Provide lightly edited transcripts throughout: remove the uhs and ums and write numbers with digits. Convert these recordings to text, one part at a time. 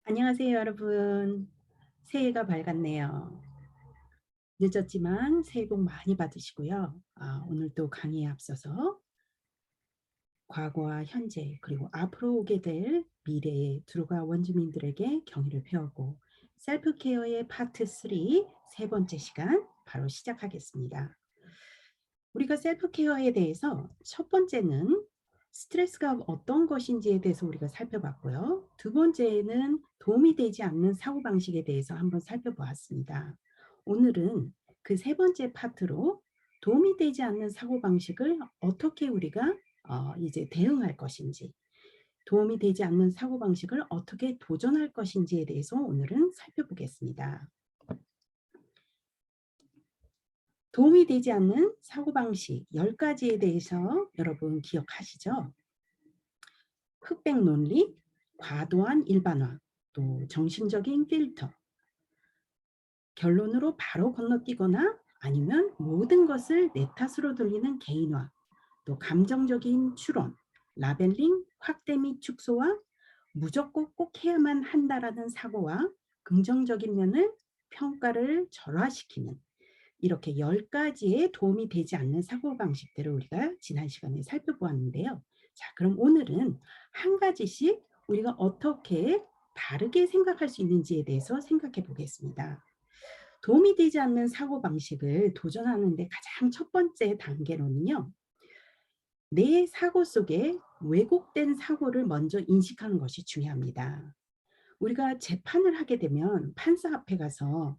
안녕하세요, 여러분. 새해가 밝았네요. 늦었지만 새해 복 많이 받으시고요. 오늘도 강의에 앞서서 과거와 현재 그리고 앞으로 오게 될 미래의 두루가 원주민들에게 경의를 표하고 셀프 케어의 파트 3 세 번째 시간 바로 시작하겠습니다. 우리가 셀프 케어에 대해서 첫 번째는 스트레스가 어떤 것인지에 대해서 우리가 살펴봤고요. 두 번째는 도움이 되지 않는 사고방식에 대해서 한번 살펴보았습니다. 오늘은 그 세 번째 파트로 도움이 되지 않는 사고방식을 어떻게 우리가 이제 대응할 것인지, 도움이 되지 않는 사고방식을 어떻게 도전할 것인지에 대해서 오늘은 살펴보겠습니다. 도움이 되지 않는 사고방식 10가지에 대해서 여러분 기억하시죠? 흑백 논리, 과도한 일반화, 또 정신적인 필터, 결론으로 바로 건너뛰거나 아니면 모든 것을 내 탓으로 돌리는 개인화, 또 감정적인 추론, 라벨링, 확대 및 축소와 무조건 꼭 해야만 한다라는 사고와 긍정적인 면을 평가를 절하시키는 이렇게 10가지의 도움이 되지 않는 사고방식들을 우리가 지난 시간에 살펴보았는데요. 자, 그럼 오늘은 한 가지씩 우리가 어떻게 다르게 생각할 수 있는지에 대해서 생각해 보겠습니다. 도움이 되지 않는 사고방식을 도전하는 데 가장 첫 번째 단계로는요. 내 사고 속에 왜곡된 사고를 먼저 인식하는 것이 중요합니다. 우리가 재판을 하게 되면 판사 앞에 가서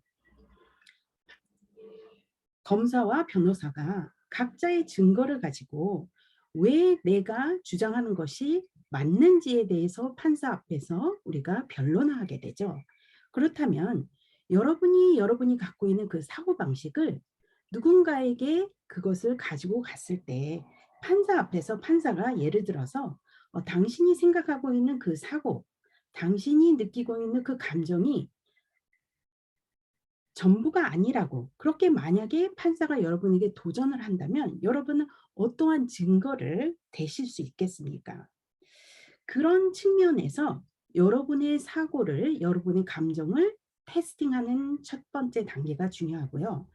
검사와 변호사가 각자의 증거를 가지고 왜 내가 주장하는 것이 맞는지에 대해서 판사 앞에서 우리가 변론하게 되죠. 그렇다면 여러분이 갖고 있는 그 사고방식을 누군가에게 그것을 가지고 갔을 때 판사 앞에서 판사가 예를 들어서 당신이 생각하고 있는 그 사고, 당신이 느끼고 있는 그 감정이 전부가 아니라고 그렇게 만약에 판사가 여러분에게 도전을 한다면 여러분은 어떠한 증거를 대실 수 있겠습니까? 그런 측면에서 여러분의 사고를 여러분의 감정을 테스팅하는 첫 번째 단계가 중요하고요.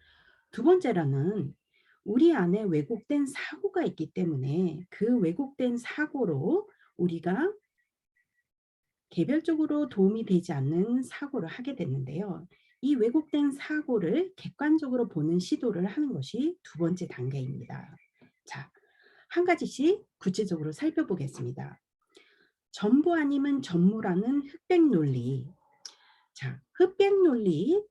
두 번째로는 우리 안에 왜곡된 사고가 있기 때문에 그 왜곡된 사고로 우리가 개별적으로 도움이 되지 않는 사고를 하게 됐는데요. 이 왜곡된 사고를 객관적으로 보는 시도를 하는 것이 두 번째 단계입니다. 자, 한 가지씩 구체적으로 살펴보겠습니다. 전부 아니면 전무라는 흑백 논리. 자, 흑백 논리.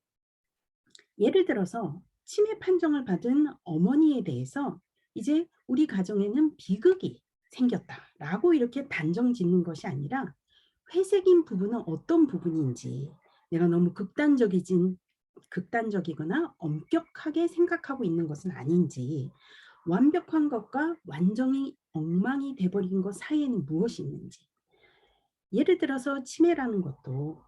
예를 들어서 치매 판정을 받은 어머니에 대해서 이제 우리 가정에는 비극이 생겼다라고 이렇게 단정 짓는 것이 아니라 회색인 부분은 어떤 부분인지 내가 너무 극단적이거나 엄격하게 생각하고 있는 것은 아닌지 완벽한 것과 완전히 엉망이 돼버린 것 사이에는 무엇이 있는지 예를 들어서 치매라는 것도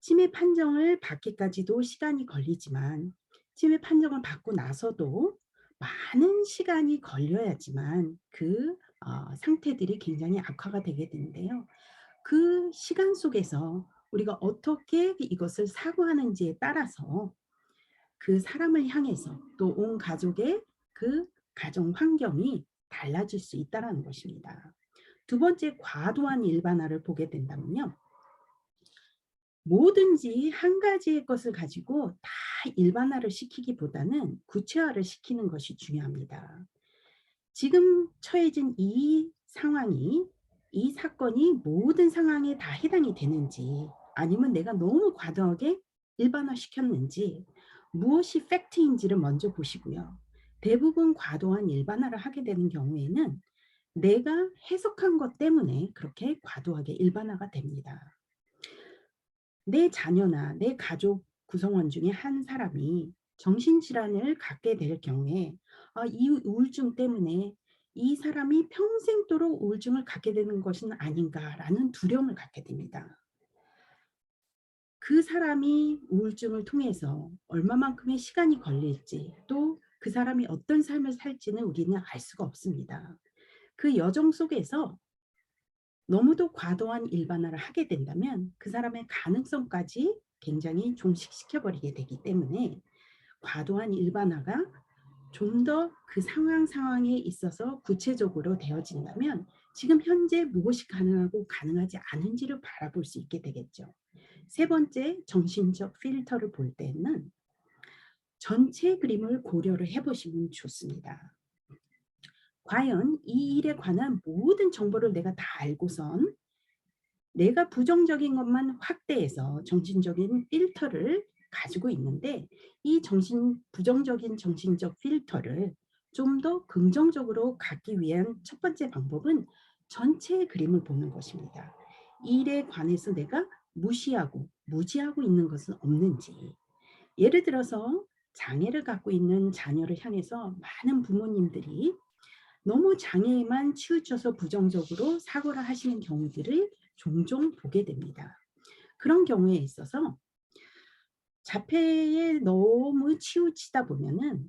치매 판정을 받기까지도 시간이 걸리지만 치매 판정을 받고 나서도 많은 시간이 걸려야지만 그 상태들이 굉장히 악화가 되게 되는데요. 그 시간 속에서 우리가 어떻게 이것을 사고하는지에 따라서 그 사람을 향해서 또 온 가족의 그 가정 환경이 달라질 수 있다는 것입니다. 두 번째 과도한 일반화를 보게 된다면요. 뭐든지 한 가지의 것을 가지고 다 일반화를 시키기보다는 구체화를 시키는 것이 중요합니다. 지금 처해진 이 상황이 이 사건이 모든 상황에 다 해당이 되는지 아니면 내가 너무 과도하게 일반화시켰는지 무엇이 팩트인지를 먼저 보시고요. 대부분 과도한 일반화를 하게 되는 경우에는 내가 해석한 것 때문에 그렇게 과도하게 일반화가 됩니다. 내 자녀나 내 가족 구성원 중에 한 사람이 정신질환을 갖게 될 경우에 이 우울증 때문에 이 사람이 평생도록 우울증을 갖게 되는 것은 아닌가라는 두려움을 갖게 됩니다. 그 사람이 우울증을 통해서 얼마만큼의 시간이 걸릴지 또 그 사람이 어떤 삶을 살지는 우리는 알 수가 없습니다. 그 여정 속에서 너무도 과도한 일반화를 하게 된다면 그 사람의 가능성까지 굉장히 종식시켜 버리게 되기 때문에 과도한 일반화가 좀 더 그 상황에 있어서 구체적으로 되어진다면 지금 현재 무엇이 가능하고 가능하지 않은지를 바라볼 수 있게 되겠죠. 세 번째, 정신적 필터를 볼 때는 전체 그림을 고려를 해 보시면 좋습니다. 과연 이 일에 관한 모든 정보를 내가 다 알고선 내가 부정적인 것만 확대해서 정신적인 필터를 가지고 있는데 이 부정적인 정신적 필터를 좀 더 긍정적으로 갖기 위한 첫 번째 방법은 전체 그림을 보는 것입니다. 이 일에 관해서 내가 무시하고 무지하고 있는 것은 없는지. 예를 들어서 장애를 갖고 있는 자녀를 향해서 많은 부모님들이 너무 장애에만 치우쳐서 부정적으로 사고를 하시는 경우들을 종종 보게 됩니다. 그런 경우에 있어서 자폐에 너무 치우치다 보면은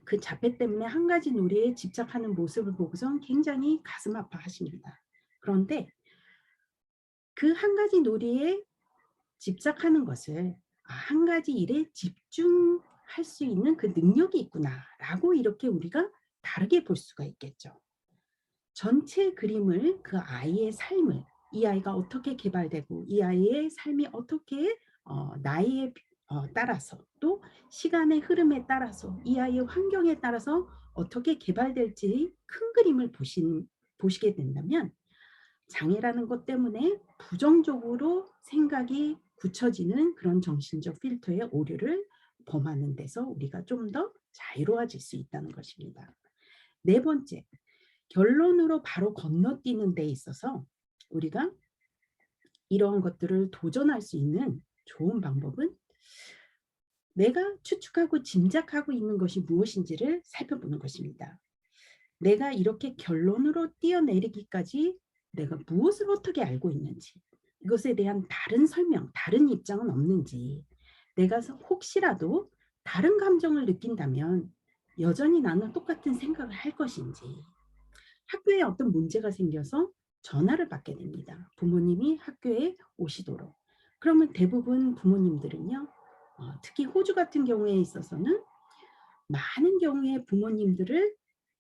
그 자폐 때문에 한 가지 놀이에 집착하는 모습을 보고선 굉장히 가슴 아파하십니다. 그런데 그 한 가지 놀이에 집착하는 것을 '아 한 가지 일에 집중할 수 있는 그 능력이 있구나.'라고 이렇게 우리가 다르게 볼 수가 있겠죠. 전체 그림을 그 아이의 삶을 이 아이가 어떻게 개발되고 이 아이의 삶이 어떻게 나이에 따라서 또 시간의 흐름에 따라서 이 아이의 환경에 따라서 어떻게 개발될지 큰 그림을 보시게 된다면 장애라는 것 때문에 부정적으로 생각이 굳혀지는 그런 정신적 필터의 오류를 범하는 데서 우리가 좀 더 자유로워질 수 있다는 것입니다. 네 번째, 결론으로 바로 건너뛰는 데 있어서 우리가 이런 것들을 도전할 수 있는 좋은 방법은 내가 추측하고 짐작하고 있는 것이 무엇인지를 살펴보는 것입니다. 내가 이렇게 결론으로 뛰어내리기까지 내가 무엇을 어떻게 알고 있는지, 이것에 대한 다른 설명, 다른 입장은 없는지, 내가 혹시라도 다른 감정을 느낀다면 여전히 나는 똑같은 생각을 할 것인지, 학교에 어떤 문제가 생겨서 전화를 받게 됩니다. 부모님이 학교에 오시도록. 그러면 대부분 부모님들은요, 특히 호주 같은 경우에 있어서는 많은 경우에 부모님들을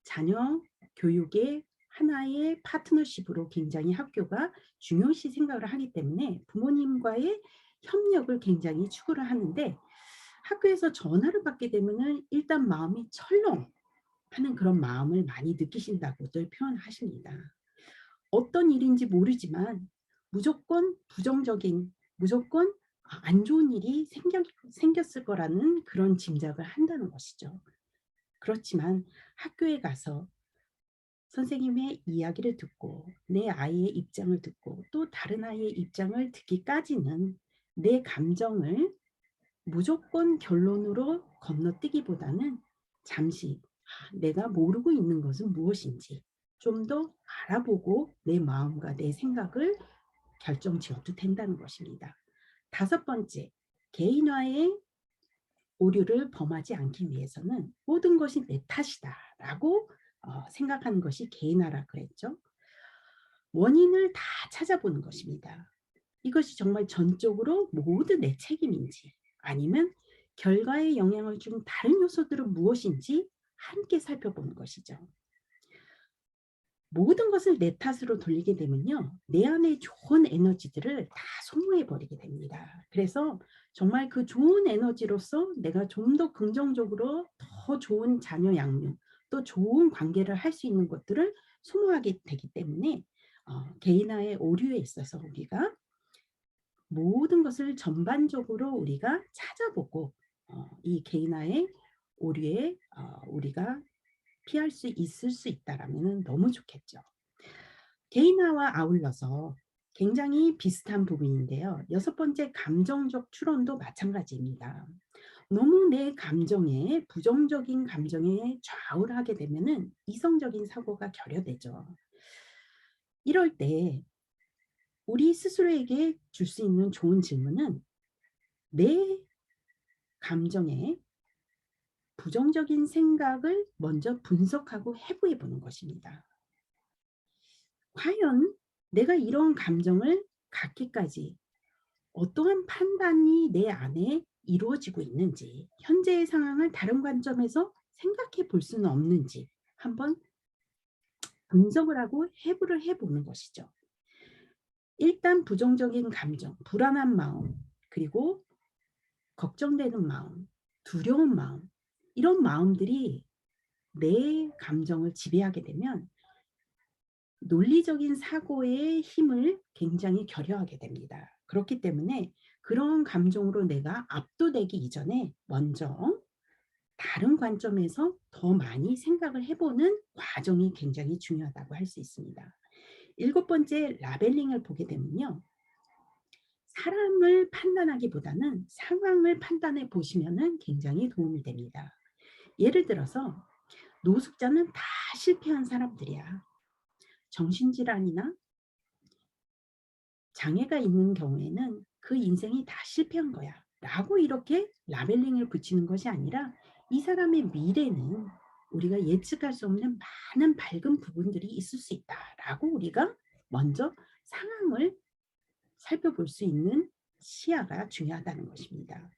자녀 교육의 하나의 파트너십으로 굉장히 학교가 중요시 생각을 하기 때문에 부모님과의 협력을 굉장히 추구를 하는데 학교에서 전화를 받게 되면은 일단 마음이 철렁하는 그런 마음을 많이 느끼신다고들 표현하십니다. 어떤 일인지 모르지만 무조건 부정적인, 무조건 안 좋은 일이 생겼을 거라는 그런 짐작을 한다는 것이죠. 그렇지만 학교에 가서 선생님의 이야기를 듣고 내 아이의 입장을 듣고 또 다른 아이의 입장을 듣기까지는 내 감정을 무조건 결론으로 건너뛰기보다는 잠시 내가 모르고 있는 것은 무엇인지 좀 더 알아보고 내 마음과 내 생각을 결정 지어도 된다는 것입니다. 다섯 번째, 개인화의 오류를 범하지 않기 위해서는 '모든 것이 내 탓이다.'라고 생각하는 것이 개인화라 그랬죠. 원인을 다 찾아보는 것입니다. 이것이 정말 전적으로 모두 내 책임인지 아니면 결과에 영향을 준 다른 요소들은 무엇인지 함께 살펴보는 것이죠. 모든 것을 내 탓으로 돌리게 되면요. 내 안에 좋은 에너지들을 다 소모해 버리게 됩니다. 그래서 정말 그 좋은 에너지로서 내가 좀 더 긍정적으로 더 좋은 자녀 양육, 또 좋은 관계를 할 수 있는 것들을 소모하게 되기 때문에 개인화의 오류에 있어서 우리가 모든 것을 전반적으로 우리가 찾아보고 이 개인화의 오류에 우리가 피할 수 있을 수 있다라면은 너무 좋겠죠. 개인화와 아울러서 굉장히 비슷한 부분인데요. 여섯 번째 감정적 추론도 마찬가지입니다. 너무 내 감정에 부정적인 감정에 좌우를 하게 되면은 이성적인 사고가 결여되죠. 이럴 때 우리 스스로에게 줄 수 있는 좋은 질문은 내 감정에 부정적인 생각을 먼저 분석하고 해부해 보는 것입니다. 과연 내가 이런 감정을 갖기까지 어떠한 판단이 내 안에 이루어지고 있는지, 현재의 상황을 다른 관점에서 생각해 볼 수는 없는지 한번 분석을 하고 해부를 해 보는 것이죠. 일단 부정적인 감정, 불안한 마음, 그리고 걱정되는 마음, 두려운 마음, 이런 마음들이 내 감정을 지배하게 되면 논리적인 사고의 힘을 굉장히 결여하게 됩니다. 그렇기 때문에 그런 감정으로 내가 압도되기 이전에 먼저 다른 관점에서 더 많이 생각을 해보는 과정이 굉장히 중요하다고 할 수 있습니다. 일곱 번째, 라벨링을 보게 되면요. 사람을 판단하기보다는 상황을 판단해 보시면 굉장히 도움이 됩니다. 예를 들어서 노숙자는 다 실패한 사람들이야. 정신질환이나 장애가 있는 경우에는 그 인생이 다 실패한 거야. 라고 이렇게 라벨링을 붙이는 것이 아니라 이 사람의 미래는 우리가 예측할 수 없는 많은 밝은 부분들이 있을 수 있다. 라고 우리가 먼저 상황을 살펴볼 수 있는 시야가 중요하다는 것입니다.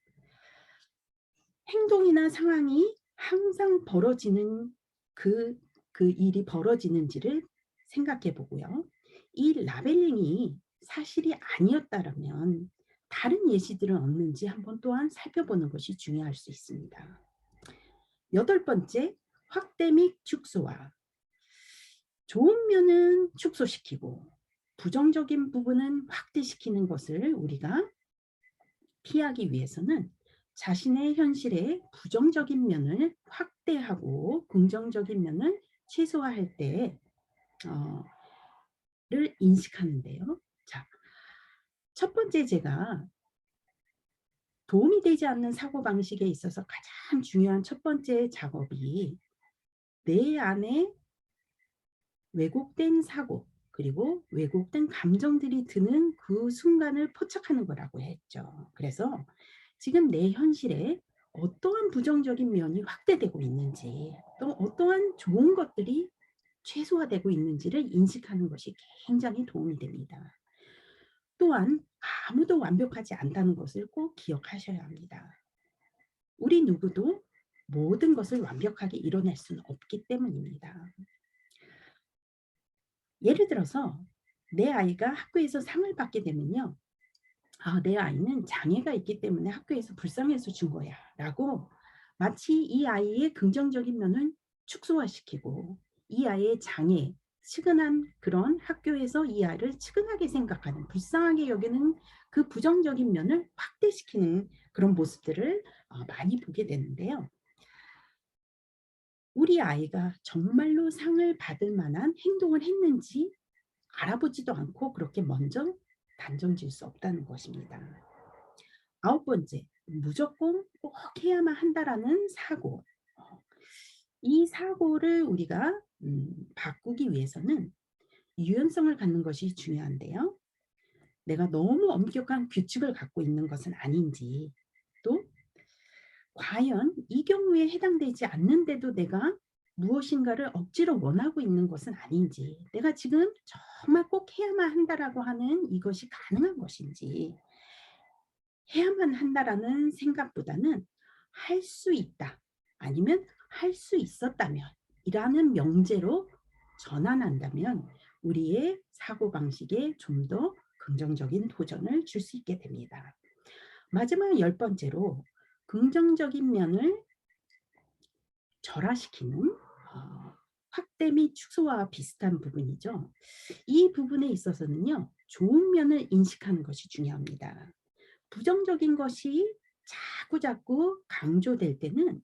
행동이나 상황이 항상 벌어지는 그, 그 일이 벌어지는지를 생각해 보고요. 이 라벨링이 사실이 아니었다면 다른 예시들은 없는지 한번 또한 살펴보는 것이 중요할 수 있습니다. 여덟 번째, 확대 및 축소화. 좋은 면은 축소시키고 부정적인 부분은 확대시키는 것을 우리가 피하기 위해서는 자신의 현실의 부정적인 면을 확대하고 긍정적인 면을 최소화할 때 어, 를 인식하는데요. 자, 첫 번째 제가 도움이 되지 않는 사고방식에 있어서 가장 중요한 첫 번째 작업이 내 안에 왜곡된 사고 그리고 왜곡된 감정들이 드는 그 순간을 포착하는 거라고 했죠. 그래서 지금 내 현실에 어떠한 부정적인 면이 확대되고 있는지 또 어떠한 좋은 것들이 최소화되고 있는지를 인식하는 것이 굉장히 도움이 됩니다. 또한 아무도 완벽하지 않다는 것을 꼭 기억하셔야 합니다. 우리 누구도 모든 것을 완벽하게 이뤄낼 수는 없기 때문입니다. 예를 들어서 내 아이가 학교에서 상을 받게 되면요. 아, 내 아이는 장애가 있기 때문에 학교에서 불쌍해서 준 거야. 라고 마치 이 아이의 긍정적인 면을 축소화시키고 이 아이의 장애, 측은한 그런 학교에서 이 아이를 측은하게 생각하는 불쌍하게 여기는 그 부정적인 면을 확대시키는 그런 모습들을 많이 보게 되는데요. 우리 아이가 정말로 상을 받을 만한 행동을 했는지 알아보지도 않고 그렇게 먼저 단정 지을 수 없다는 것입니다. 아홉 번째, 무조건 꼭 해야만 한다라는 사고. 이 사고를 우리가 바꾸기 위해서는 유연성을 갖는 것이 중요한데요. 내가 너무 엄격한 규칙을 갖고 있는 것은 아닌지, 또 과연 이 경우에 해당되지 않는데도 내가 무엇인가를 억지로 원하고 있는 것은 아닌지, 내가 지금 정말 꼭 해야만 한다라고 하는 이것이 가능한 것인지, 해야만 한다라는 생각보다는 할 수 있다, 아니면 할 수 있었다면 이라는 명제로 전환한다면 우리의 사고방식에 좀 더 긍정적인 도전을 줄 수 있게 됩니다. 마지막 열 번째로 긍정적인 면을 절하시키는 확대 및 축소와 비슷한 부분이죠. 이 부분에 있어서는요. 좋은 면을 인식하는 것이 중요합니다. 부정적인 것이 자꾸자꾸 강조될 때는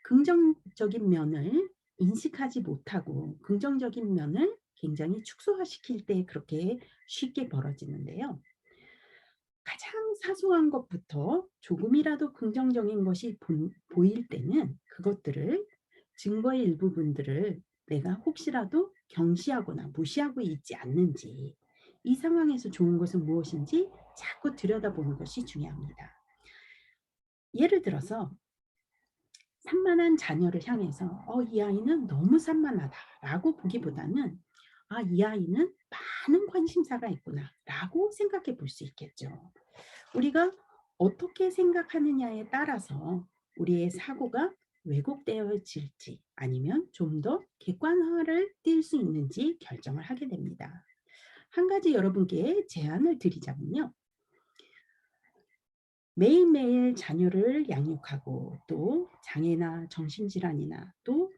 긍정적인 면을 인식하지 못하고 긍정적인 면을 굉장히 축소화시킬 때 그렇게 쉽게 벌어지는데요. 가장 사소한 것부터 조금이라도 긍정적인 것이 보일 때는 그것들을 증거의 일부분들을 내가 혹시라도 경시하거나 무시하고 있지 않는지 이 상황에서 좋은 것은 무엇인지 자꾸 들여다보는 것이 중요합니다. 예를 들어서 산만한 자녀를 향해서 이 아이는 너무 산만하다라고 보기보다는 이 아이는 많은 관심사가 있구나라고 생각해 볼 수 있겠죠. 우리가 어떻게 생각하느냐에 따라서 우리의 사고가 왜곡되어질지 아니면 좀 더 객관화를 띌 수 있는지 결정을 하게 됩니다. 한 가지 여러분께 제안을 드리자면요. 매일매일 자녀를 양육하고 또 장애나 정신질환이나 또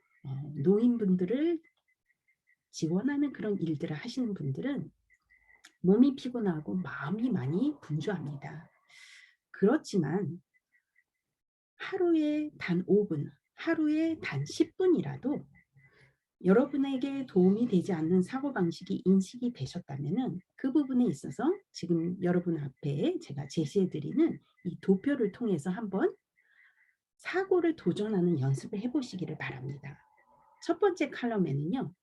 노인분들을 지원하는 그런 일들을 하시는 분들은 몸이 피곤하고 마음이 많이 분주합니다. 그렇지만 하루에 단 5분, 하루에 단 10분이라도 여러분에게 도움이 되지 않는 사고방식이 인식이 되셨다면은 그 부분에 있어서 지금 여러분 앞에 제가 제시해 드리는 이 도표를 통해서 한번 사고를 도전하는 연습을 해 보시기를 바랍니다. 첫 번째 칼럼에는요.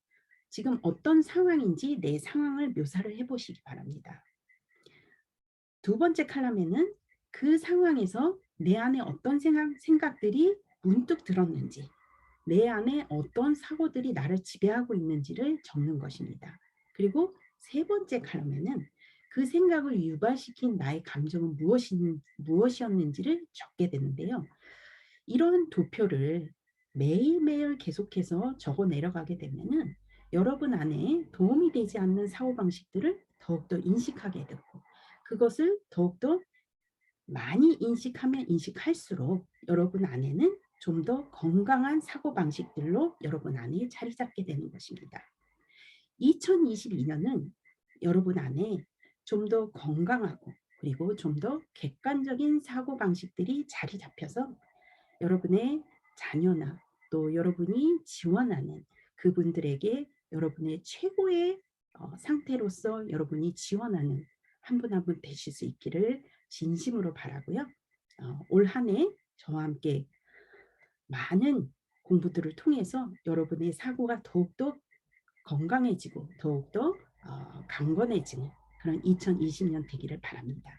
지금 어떤 상황인지 내 상황을 묘사를 해 보시기 바랍니다. 두 번째 칼럼에는 그 상황에서 내 안에 어떤 생각들이 문득 들었는지, 내 안에 어떤 사고들이 나를 지배하고 있는지를 적는 것입니다. 그리고 세 번째 칼럼에는 그 생각을 유발시킨 나의 감정은 무엇이었는지를 적게 되는데요. 이런 도표를 매일매일 계속해서 적어 내려가게 되면은 여러분 안에 도움이 되지 않는 사고방식들을 더욱더 인식하게 되고 그것을 더욱더 많이 인식하면 인식할수록 여러분 안에는 좀 더 건강한 사고방식들로 여러분 안에 자리 잡게 되는 것입니다. 2022년은 여러분 안에 좀 더 건강하고 그리고 좀 더 객관적인 사고방식들이 자리 잡혀서 여러분의 자녀나 또 여러분이 지원하는 그분들에게 여러분의 최고의 상태로서 여러분이 지원하는 한 분 한 분 되실 수 있기를 진심으로 바라고요. 올 한 해 저와 함께 많은 공부들을 통해서 여러분의 사고가 더욱더 건강해지고 더욱더 강건해지는 그런 2020년 되기를 바랍니다.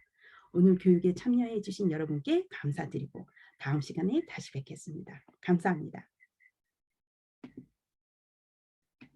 오늘 교육에 참여해 주신 여러분께 감사드리고 다음 시간에 다시 뵙겠습니다. 감사합니다.